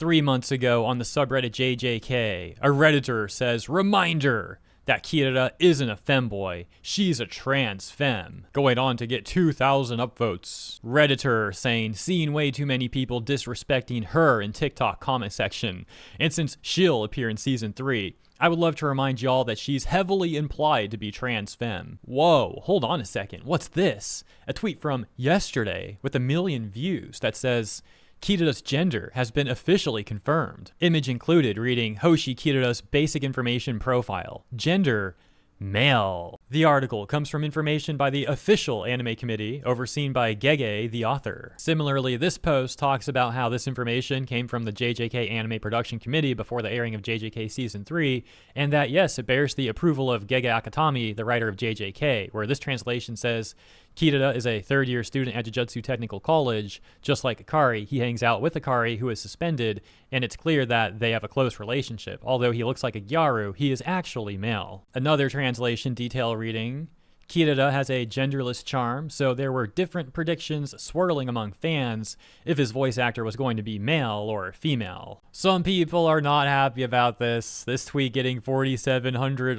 3 months ago on the subreddit JJK, a Redditor says, "Reminder that Kirara isn't a femboy, she's a trans femme," going on to get 2,000 upvotes. Redditor saying, "Seen way too many people disrespecting her in TikTok comment section, and since she'll appear in season 3, I would love to remind y'all that she's heavily implied to be trans femme." Whoa, hold on a second, what's this? A tweet from yesterday with 1 million views that says, "Kirara's gender has been officially confirmed." Image included reading Hoshi Kirara's basic information profile. Gender, male. The article comes from information by the official anime committee, overseen by Gege, the author. Similarly, this post talks about how this information came from the JJK anime production committee before the airing of JJK season 3, and that yes, it bears the approval of Gege Akatami, the writer of JJK, where this translation says, "Kirara is a third-year student at Jujutsu Technical College. Just like Akari, he hangs out with Akari, who is suspended, and it's clear that they have a close relationship. Although he looks like a Gyaru, he is actually male." Another translation detail reading, "Kirara has a genderless charm, so there were different predictions swirling among fans if his voice actor was going to be male or female." Some people are not happy about this. This tweet getting 4,700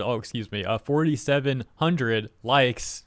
likes.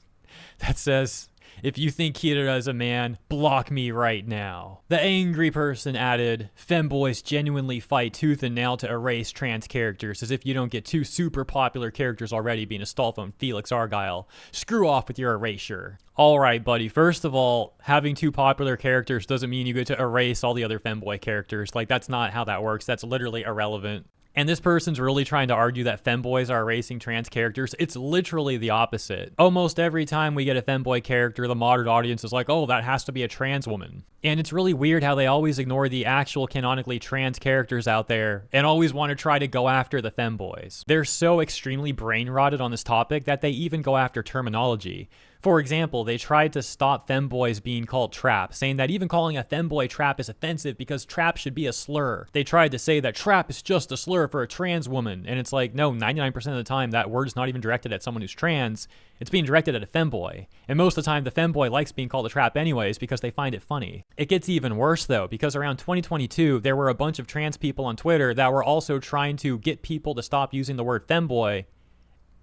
That says, "If you think Kirara is a man, block me right now." The angry person added, "Femboys genuinely fight tooth and nail to erase trans characters, as if you don't get 2 super popular characters already being Astolfo and Felix Argyle. Screw off with your erasure." Alright, buddy, first of all, having 2 popular characters doesn't mean you get to erase all the other femboy characters. Like, that's not how that works. That's literally irrelevant. And this person's really trying to argue that femboys are erasing trans characters. It's literally the opposite. Almost every time we get a femboy character, the modern audience is like, "Oh, that has to be a trans woman." And it's really weird how they always ignore the actual canonically trans characters out there and always want to try to go after the femboys. They're so extremely brain rotted on this topic that they even go after terminology. For example, they tried to stop femboys being called trap, saying that even calling a femboy trap is offensive because trap should be a slur. They tried to say that trap is just a slur for a trans woman, and it's like, no, 99% of the time that word is not even directed at someone who's trans, it's being directed at a femboy. And most of the time the femboy likes being called a trap anyways because they find it funny. It gets even worse though, because around 2022, there were a bunch of trans people on Twitter that were also trying to get people to stop using the word femboy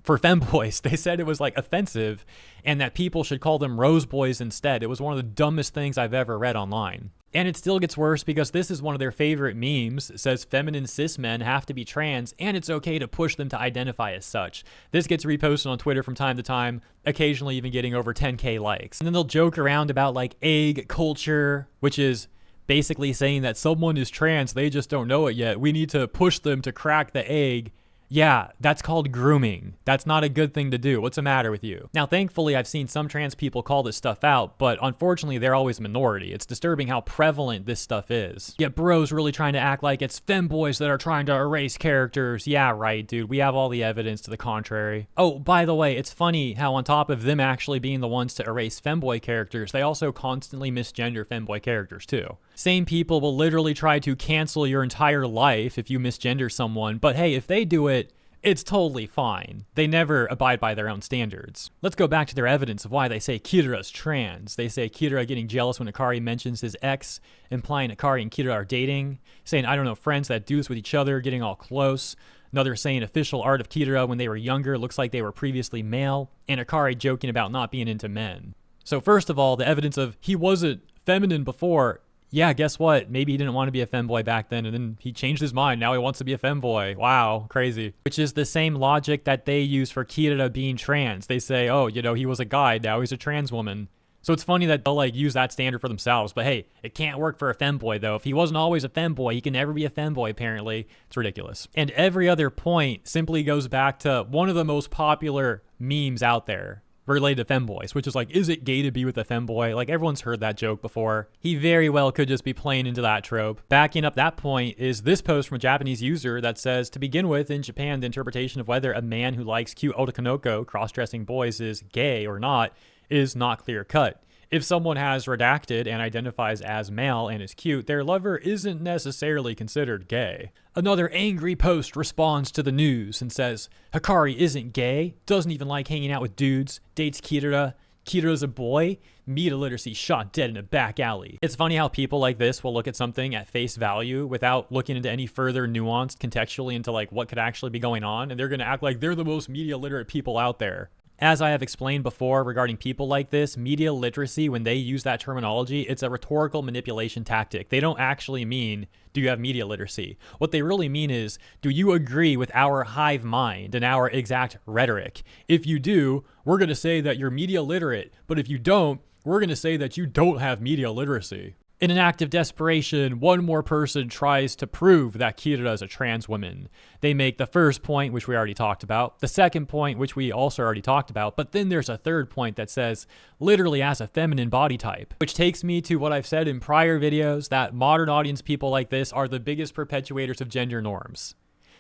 for femboys. They said it was like offensive and that people should call them rose boys instead. It was one of the dumbest things I've ever read online. And it still gets worse because this is one of their favorite memes. It says feminine cis men have to be trans and it's okay to push them to identify as such. This gets reposted on Twitter from time to time, occasionally even getting over 10K likes. And then they'll joke around about like egg culture, which is basically saying that someone is trans, they just don't know it yet. We need to push them to crack the egg. Yeah, that's called grooming. That's not a good thing to do. What's the matter with you? Now, thankfully, I've seen some trans people call this stuff out, but unfortunately, they're always a minority. It's disturbing how prevalent this stuff is. Yet bro's really trying to act like it's femboys that are trying to erase characters. Yeah, right, dude. We have all the evidence to the contrary. Oh, by the way, it's funny how on top of them actually being the ones to erase femboy characters, they also constantly misgender femboy characters too. Same people will literally try to cancel your entire life if you misgender someone, but hey, if they do it, it's totally fine. They never abide by their own standards. Let's go back to their evidence of why they say Kirara's trans. They say Kirara getting jealous when Akari mentions his ex, implying Akari and Kirara are dating, saying I don't know friends that do this with each other, getting all close. Another saying official art of Kirara when they were younger looks like they were previously male, and Akari joking about not being into men. So first of all, the evidence of he wasn't feminine before, yeah, guess what? Maybe he didn't want to be a femboy back then, and then he changed his mind. Now he wants to be a femboy. Wow, crazy. Which is the same logic that they use for Kirara being trans. They say, oh, you know, he was a guy, now he's a trans woman. So it's funny that they'll like use that standard for themselves. But hey, it can't work for a femboy though. If he wasn't always a femboy, he can never be a femboy apparently. It's ridiculous. And every other point simply goes back to one of the most popular memes out there related to femboys, which is like, is it gay to be with a femboy? Like everyone's heard that joke before. He very well could just be playing into that trope. Backing up that point is this post from a Japanese user that says, to begin with, in Japan, the interpretation of whether a man who likes cute otakonoko, cross-dressing boys, is gay or not is not clear-cut. If someone has redacted and identifies as male and is cute, their lover isn't necessarily considered gay. Another angry post responds to the news and says, Hikari isn't gay, doesn't even like hanging out with dudes, dates Kirara, Kirara's a boy, media literacy shot dead in a back alley. It's funny how people like this will look at something at face value without looking into any further nuance contextually into like what could actually be going on, and they're going to act like they're the most media literate people out there. As I have explained before regarding people like this, media literacy, when they use that terminology, it's a rhetorical manipulation tactic. They don't actually mean, do you have media literacy? What they really mean is, do you agree with our hive mind and our exact rhetoric? If you do, we're going to say that you're media literate, but if you don't, we're going to say that you don't have media literacy. In an act of desperation, one more person tries to prove that Kirara is a trans woman. They make the first point, which we already talked about, the second point, which we also already talked about, but then there's a third point that says, literally as a feminine body type, which takes me to what I've said in prior videos, that modern audience people like this are the biggest perpetuators of gender norms.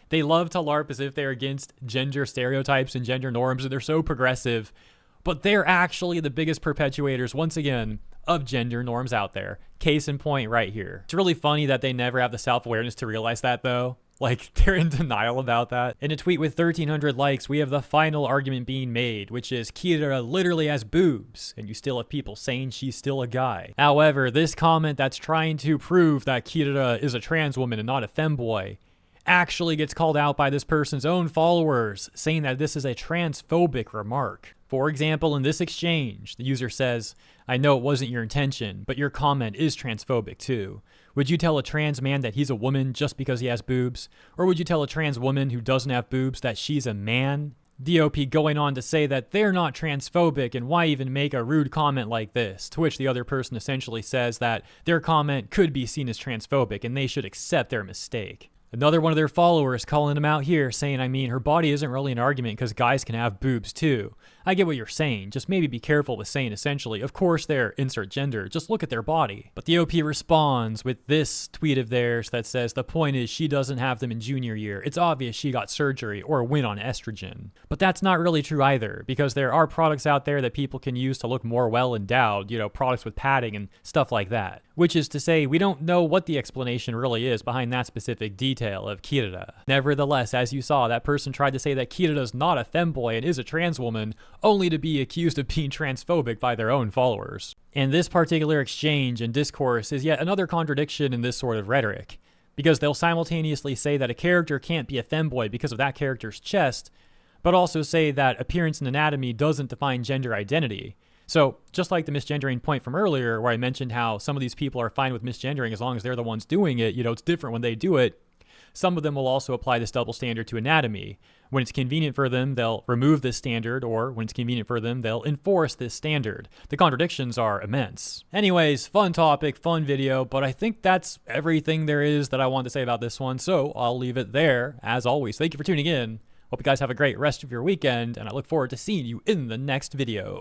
They love to LARP as if they're against gender stereotypes and gender norms, and they're so progressive, but they're actually the biggest perpetuators, once again, of gender norms out there. Case in point right here. It's really funny that they never have the self-awareness to realize that though. Like, they're in denial about that. In a tweet with 1,300 likes, we have the final argument being made, which is Kirara literally has boobs, and you still have people saying she's still a guy. However, this comment that's trying to prove that Kirara is a trans woman and not a femboy actually gets called out by this person's own followers, saying that this is a transphobic remark. For example, in this exchange, the user says, I know it wasn't your intention, but your comment is transphobic too. Would you tell a trans man that he's a woman just because he has boobs? Or would you tell a trans woman who doesn't have boobs that she's a man? DOP going on to say that they're not transphobic and why even make a rude comment like this, to which the other person essentially says that their comment could be seen as transphobic and they should accept their mistake. Another one of their followers calling them out here saying, I mean, her body isn't really an argument because guys can have boobs too. I get what you're saying, just maybe be careful with saying essentially, of course they're insert gender, just look at their body. But the OP responds with this tweet of theirs that says, the point is she doesn't have them in junior year. It's obvious she got surgery or went on estrogen. But that's not really true either, because there are products out there that people can use to look more well endowed, you know, products with padding and stuff like that. Which is to say, we don't know what the explanation really is behind that specific detail of Kirara. Nevertheless, as you saw, that person tried to say that Kirara's not a femboy and is a trans woman, only to be accused of being transphobic by their own followers. And this particular exchange and discourse is yet another contradiction in this sort of rhetoric, because they'll simultaneously say that a character can't be a femboy because of that character's chest, but also say that appearance and anatomy doesn't define gender identity. So, just like the misgendering point from earlier, where I mentioned how some of these people are fine with misgendering as long as they're the ones doing it, you know, it's different when they do it, some of them will also apply this double standard to anatomy. When it's convenient for them, they'll remove this standard, or when it's convenient for them, they'll enforce this standard. The contradictions are immense. Anyways, fun topic, fun video, but I think that's everything there is that I wanted to say about this one, so I'll leave it there. As always, thank you for tuning in. Hope you guys have a great rest of your weekend, and I look forward to seeing you in the next video.